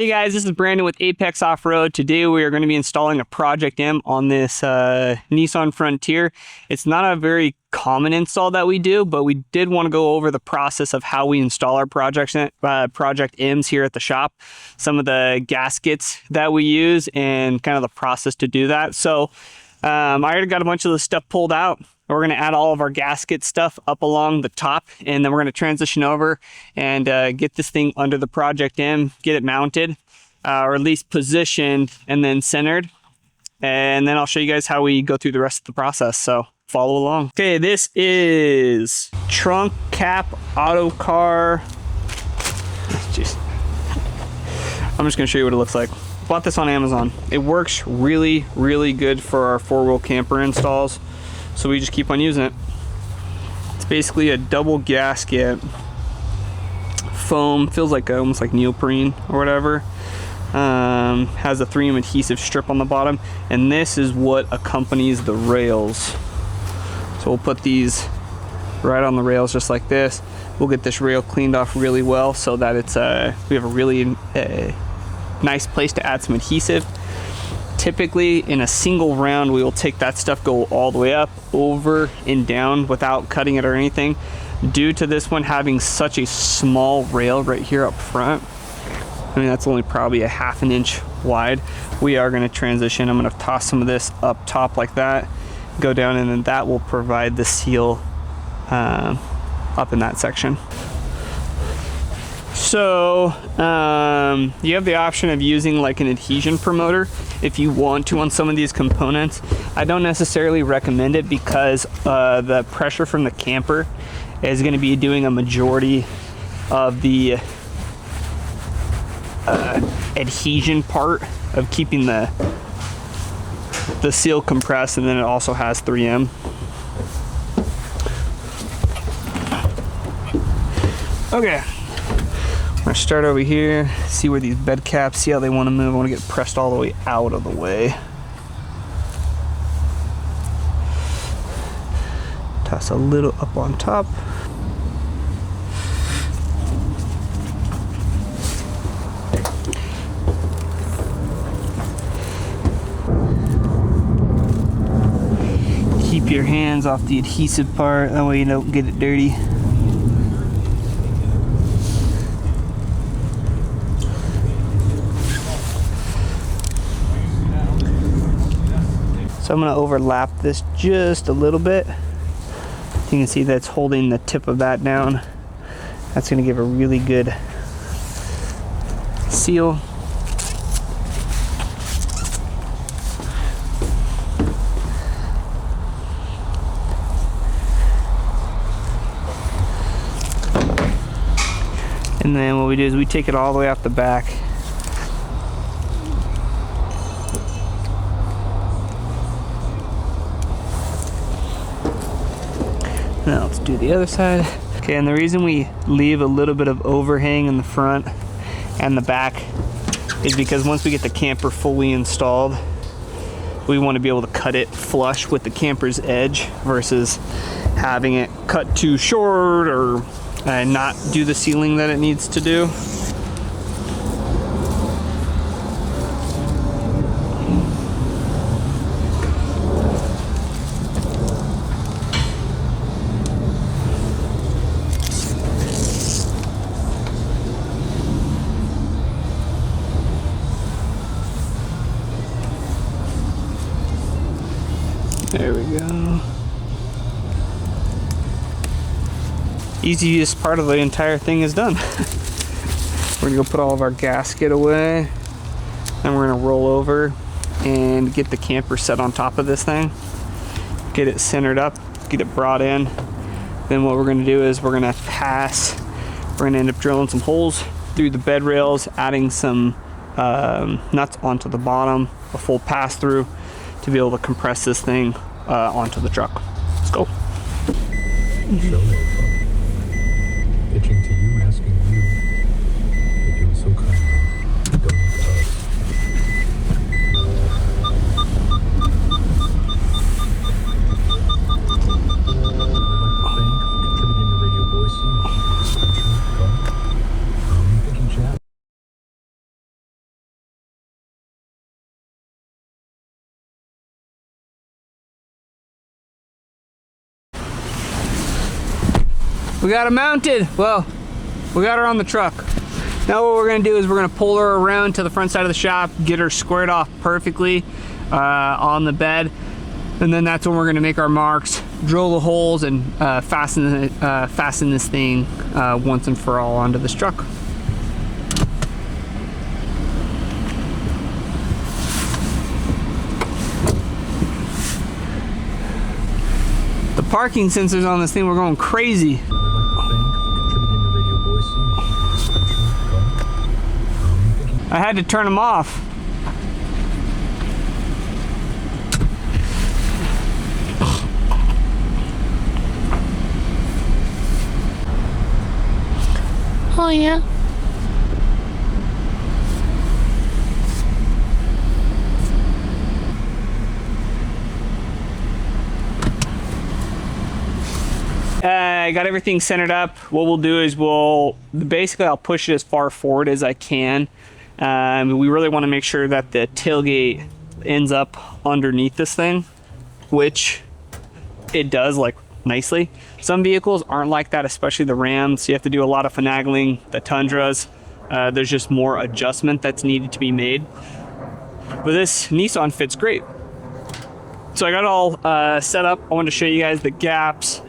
Hey guys, this is Brandon with Apex Off-Road. Today we are going to be installing a Project M on this Nissan Frontier. It's not a very common install that we do, but we did want to go over the process of how we install our Project M's here at the shop, some of the gaskets that we use, and kind of the process to do that. So I already got a bunch of the stuff pulled out. We're going to add all of our gasket stuff up along the top, and then we're going to transition over and get this thing under the Project M, get it mounted, or at least positioned and then centered. And then I'll show you guys how we go through the rest of the process, so follow along. Okay, this is trunk cap auto car. Jeez. I'm just going to show you what it looks like. Bought this on Amazon. It works really, really good for our four-wheel camper installs. So we just keep on using it. It's basically a double gasket foam, feels like almost like neoprene or whatever. Has a 3M adhesive strip on the bottom, and this is what accompanies the rails. So we'll put these right on the rails just like this. We'll get this rail cleaned off really well so that it's we have a really nice place to add some adhesive. Typically in a single round we will take that stuff, go all the way up, over and down without cutting it or anything. Due to this one having such a small rail right here up front, I mean that's only probably a ½ inch wide, we are going to transition. I'm going to toss some of this up top like that, go down, and then that will provide the seal up in that section. So you have the option of using like an adhesion promoter if you want to on some of these components. I don't necessarily recommend it because the pressure from the camper is going to be doing a majority of the adhesion part of keeping the seal compressed, and then it also has 3M. Okay. I'm gonna start over here, see where these bed caps, see how they want to move. I want to get pressed all the way out of the way. Toss a little up on top. Keep your hands off the adhesive part, that way you don't get it dirty. So I'm going to overlap this just a little bit. You can see that's holding the tip of that down. That's going to give a really good seal. And then what we do is we take it all the way off the back. Now let's do the other side. Okay, and the reason we leave a little bit of overhang in the front and the back is because once we get the camper fully installed, we want to be able to cut it flush with the camper's edge versus having it cut too short or not do the sealing that it needs to do. There we go. Easiest part of the entire thing is done. We're gonna go put all of our gasket away, and we're gonna roll over and get the camper set on top of this thing. Get it centered up, get it brought in. Then what we're gonna do is we're gonna end up drilling some holes through the bed rails, adding some nuts onto the bottom, a full pass through, to be able to compress this thing onto the truck. Let's go. Pitching to you, asking you if you'll so kindly donate to us. We got her mounted. Well, we got her on the truck. Now what we're gonna do is we're gonna pull her around to the front side of the shop, get her squared off perfectly on the bed, and then that's when we're gonna make our marks, drill the holes, and fasten this thing once and for all onto this truck. The parking sensors on this thing were going crazy. I'd like to thank for contributing to Radio Boise. I had to turn them off. Oh yeah. I got everything centered up. What we'll do is basically I'll push it as far forward as I can. We really want to make sure that the tailgate ends up underneath this thing, which it does, like, nicely. Some vehicles aren't like that, especially the Rams. You have to do a lot of finagling. The Tundras, there's just more adjustment that's needed to be made. But this Nissan fits great. So I got it all set up. I wanted to show you guys the gaps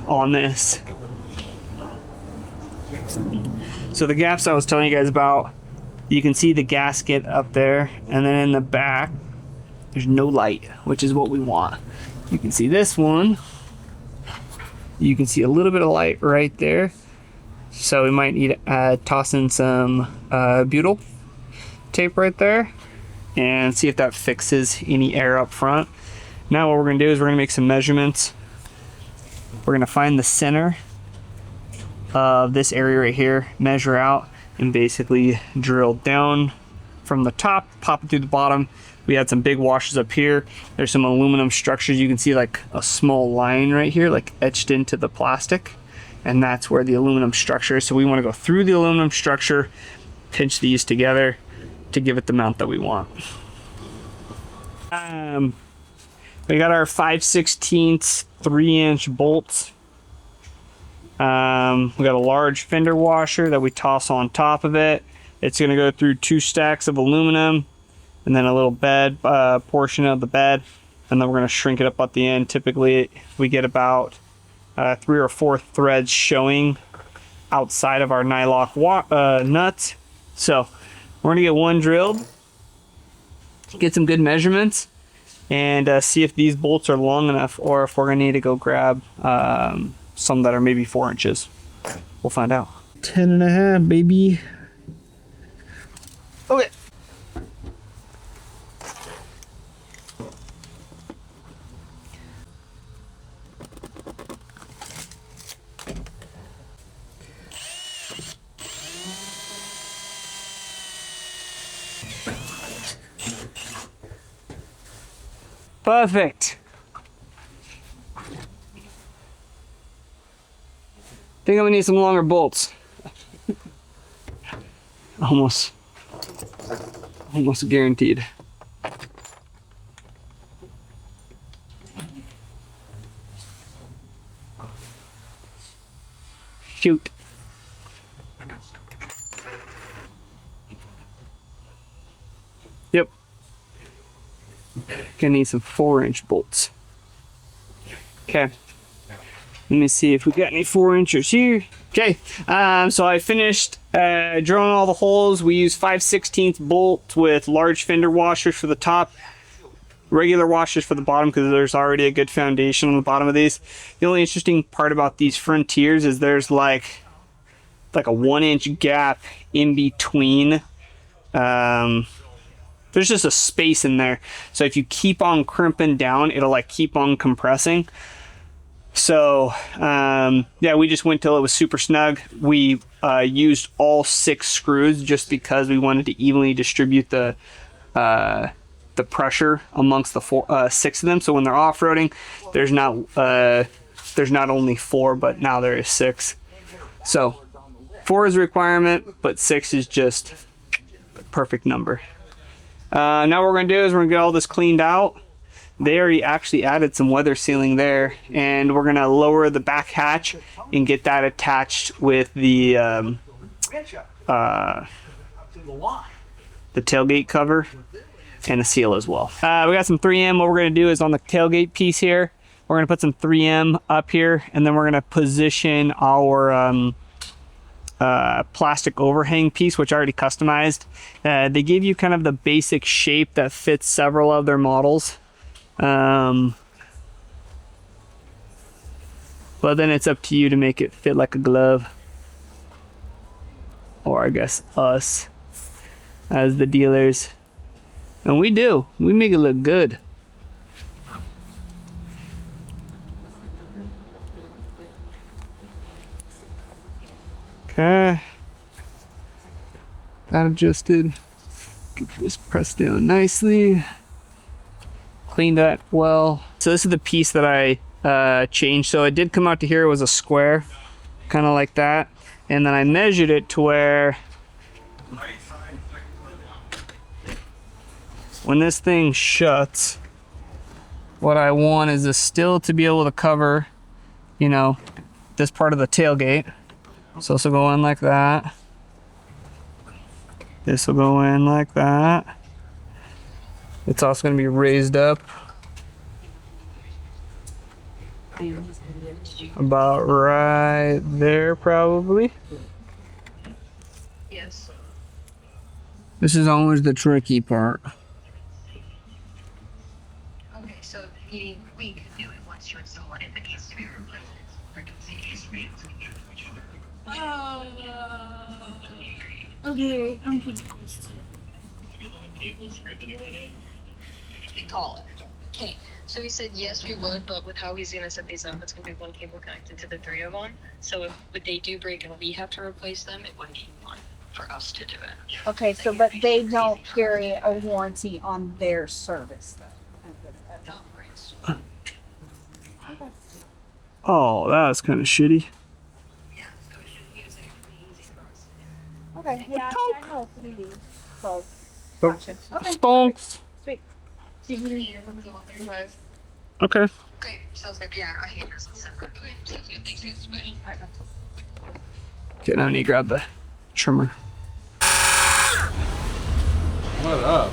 on this. So the gaps I was telling you guys about, you can see the gasket up there, and then in the back there's no light, which is what we want. You can see this one, you can see a little bit of light right there, so we might need to toss in some butyl tape right there and see if that fixes any air up front. Now what we're going to do is we're going to make some measurements. We're going to find the center of this area right here, measure out, and basically drill down from the top, pop it through the bottom. We had some big washes up here. There's some aluminum structures. You can see like a small line right here, like etched into the plastic, and that's where the aluminum structure is. So we want to go through the aluminum structure, pinch these together to give it the mount that we want. We got our 5/16 3-inch bolts. We got a large fender washer that we toss on top of it. It's going to go through 2 stacks of aluminum and then a little bed portion of the bed, and then we're going to shrink it up at the end. Typically we get about 3 or 4 threads showing outside of our nylock nuts. So we're going to get one drilled, get some good measurements, and see if these bolts are long enough, or if we're going to need to go grab some that are maybe 4 inches. We'll find out. 10.5, baby. Okay. Perfect. Think I'm gonna need some longer bolts. Almost guaranteed. Shoot. Yep. Gonna need some 4-inch bolts. Okay. Let me see if we got any 4-inchers here. Okay, so I finished drilling all the holes. We used 5/16 bolts with large fender washers for the top, regular washers for the bottom, because there's already a good foundation on the bottom of these. The only interesting part about these Frontiers is there's like a 1-inch gap in between. There's just a space in there. So if you keep on crimping down, it'll like keep on compressing. So yeah, we just went till it was super snug. We used all 6 screws just because we wanted to evenly distribute the pressure amongst the 6 of them. So when they're off-roading, there's not only 4, but now there is 6. So 4 is a requirement, but 6 is just the perfect number. Now what we're gonna do is we're gonna get all this cleaned out. they already actually added some weather sealing there, and we're gonna lower the back hatch and get that attached with the tailgate cover and a seal as well. We got some 3M. What we're gonna do is on the tailgate piece here, we're gonna put some 3M up here, and then we're gonna position our plastic overhang piece, which I already customized. They gave you kind of the basic shape that fits several of their models. But then it's up to you to make it fit like a glove. Or I guess us as the dealers. And we do. We make it look good. Okay. That adjusted. Get this pressed down nicely. Clean that well. So this is the piece that I changed. So it did come out to here, it was a square, kind of like that. And then I measured it to where when this thing shuts, what I want is this still to be able to cover, you know, this part of the tailgate. So this will go in like that. This will go in like that. It's also going to be raised up about right there, probably. Yes. This is always the tricky part. Okay, so we can do it once you install it. If it needs to be replaced, Okay. we call it. Okay, so he said yes, we would, but with how he's gonna set these up, it's gonna be one cable connected to the 3 of them. So if they do break and we have to replace them, it wouldn't be one for us to do it. Okay, so but they don't carry a warranty on their service though. No, right. Oh, that was kind of shitty. Yeah, so it should be easy for us to do. Okay, yeah, I know. So, Stonks. gotcha. Okay, Stonks. sweet. Okay. Okay, sounds good. Yeah, I hate this. Separate. Okay, sounds good. Thanks, guys. Bye. Okay, now I need to grab the trimmer. What up?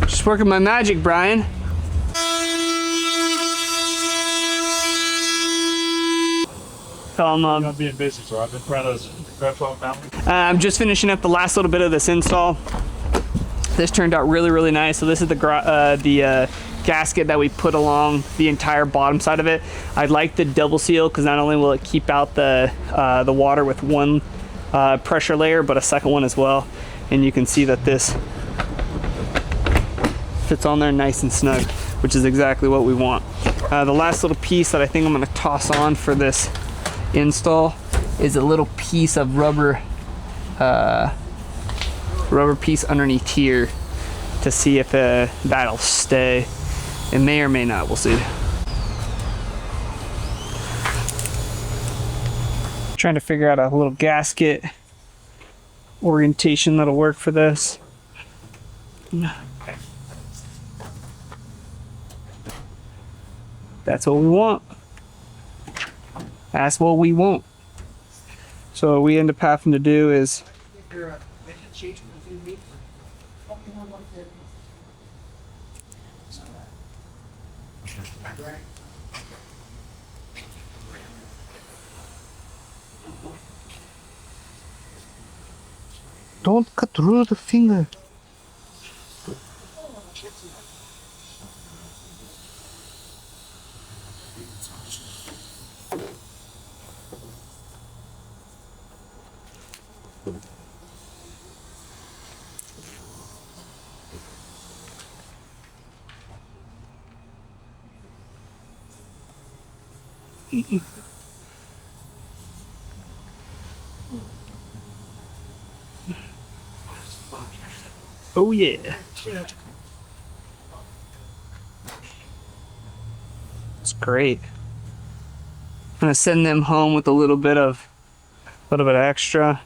Just working my magic, Brian. Tell him, I'm being busy, so I've been trying to grab phone now. I'm just finishing up the last little bit of this install. This turned out really, really nice. So this is the gasket that we put along the entire bottom side of it. I like the double seal because not only will it keep out the water with one pressure layer, but a second one as well. And you can see that this fits on there nice and snug, which is exactly what we want. The last little piece that I think I'm gonna toss on for this install is a little piece of rubber piece underneath here to see if that'll stay. It may or may not, we'll see. Trying to figure out a little gasket orientation that'll work for this. That's what we want. That's what we want. So what we end up having to do is don't cut through the finger. Oh yeah. It's great. I'm gonna send them home with a little bit extra.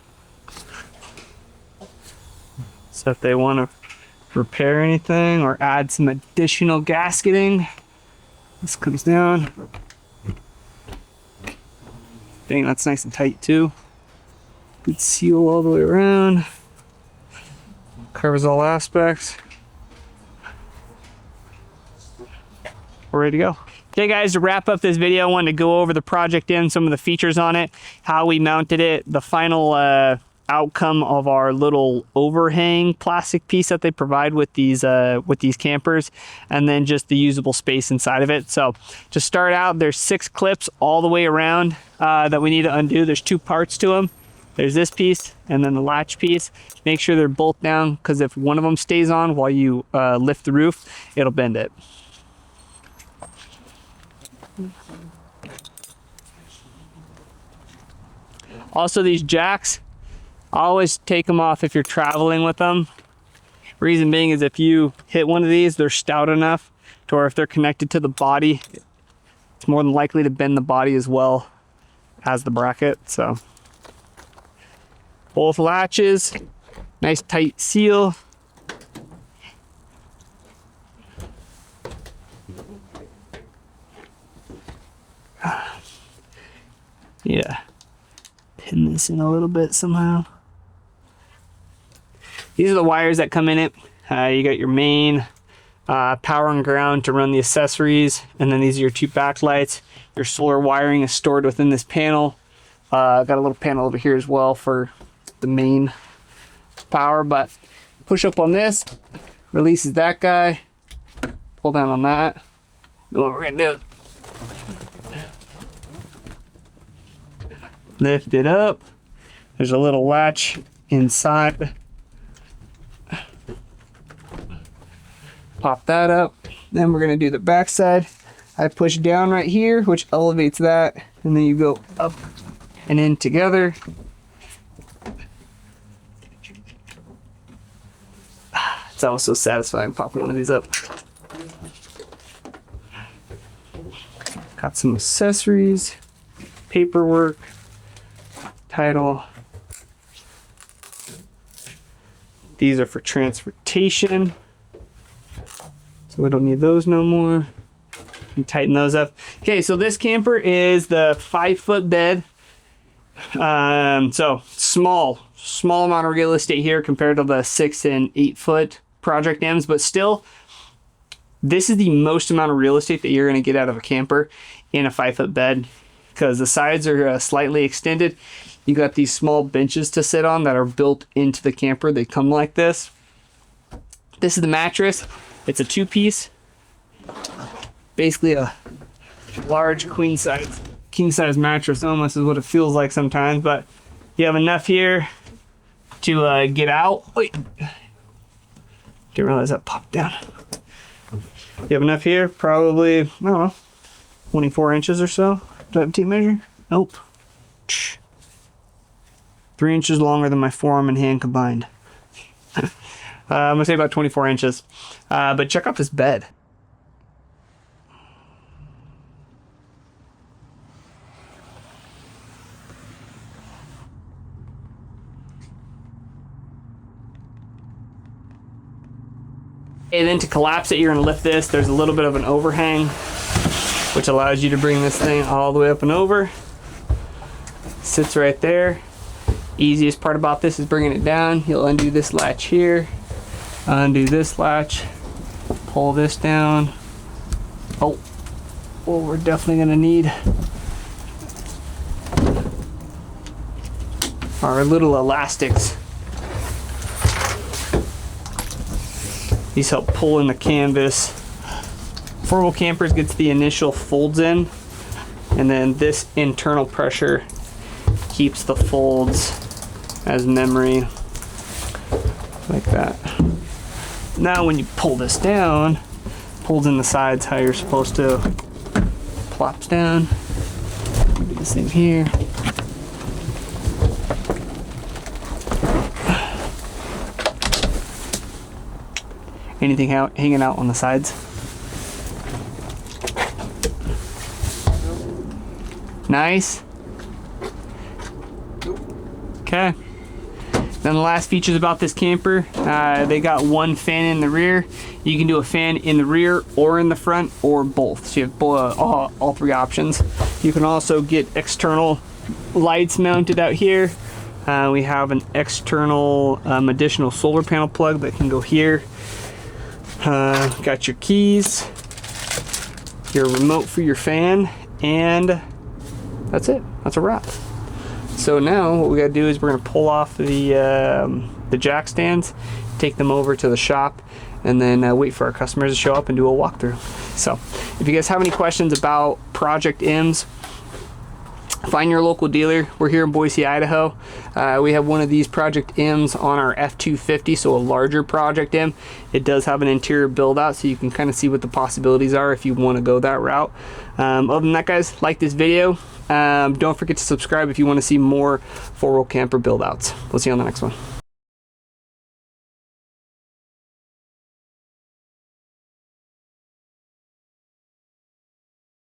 So if they want to repair anything or add some additional gasketing. This comes down. Dang, that's nice and tight too. Good seal all the way around. Covers all aspects. We're ready to go. Okay guys, to wrap up this video, I wanted to go over the Project M, some of the features on it, how we mounted it, the final outcome of our little overhang plastic piece that they provide with these campers, and then just the usable space inside of it. So to start out, there's 6 clips all the way around that we need to undo. There's 2 parts to them. There's this piece and then the latch piece. Make sure they're both down, because if one of them stays on while you lift the roof, it'll bend it. Also, these jacks, always take them off if you're traveling with them. Reason being is if you hit one of these, they're stout enough to where if they're connected to the body, it's more than likely to bend the body as well as the bracket. So both latches, nice tight seal. Yeah, pin this in a little bit somehow. These are the wires that come in it. You got your main power and ground to run the accessories, and then these are your 2 backlights. Your solar wiring is stored within this panel. Got a little panel over here as well for the main power, but push up on this, releases that guy, pull down on that. What we're gonna do, lift it up. There's a little latch inside. Pop that up. Then we're gonna do the back side. I push down right here, which elevates that, and then you go up and in together. It's always so satisfying popping one of these up. Got some accessories, paperwork, title. These are for transportation, so we don't need those no more. And tighten those up. Okay, so this camper is the 5-foot bed. So small amount of real estate here compared to the 6 and 8 foot Project M's, but still, this is the most amount of real estate that you're going to get out of a camper in a 5-foot bed, because the sides are slightly extended. You got these small benches to sit on that are built into the camper. They come like this. This is the mattress. It's a 2-piece, basically a large king size mattress almost is what it feels like sometimes, but you have enough here to get out. Wait, didn't realize that popped down. You have enough here, probably, I don't know, 24 inches or so. Do I have a tape measure? Nope. 3 inches longer than my forearm and hand combined. I'm gonna say about 24 inches. But check out this bed. And then to collapse it, you're gonna lift this. There's a little bit of an overhang, which allows you to bring this thing all the way up and over. Sits right there. Easiest part about this is bringing it down. You'll undo this latch here, undo this latch, pull this down. Oh, well, we're definitely gonna need our little elastics. These help pull in the canvas. Affordable Campers gets the initial folds in, and then this internal pressure keeps the folds as memory, like that. Now when you pull this down, pulls in the sides how you're supposed to, plops down. Do the same here. Anything hanging out on the sides? Nice. Okay. Then the last features about this camper, they got one fan in the rear. You can do a fan in the rear or in the front or both. So you have all three options. You can also get external lights mounted out here. We have an external additional solar panel plug that can go here. Got your keys, your remote for your fan, and that's it. That's a wrap. So now what we gotta do is we're gonna pull off the jack stands, take them over to the shop, and then wait for our customers to show up and do a walkthrough. So if you guys have any questions about Project M's, find your local dealer. We're here in Boise, Idaho. We have one of these Project M's on our F250, so a larger Project M. It does have an interior build out, so you can kind of see what the possibilities are if you want to go that route. Other than that, guys, like this video. Don't forget to subscribe if you want to see more four-wheel camper build outs. We'll see you on the next one.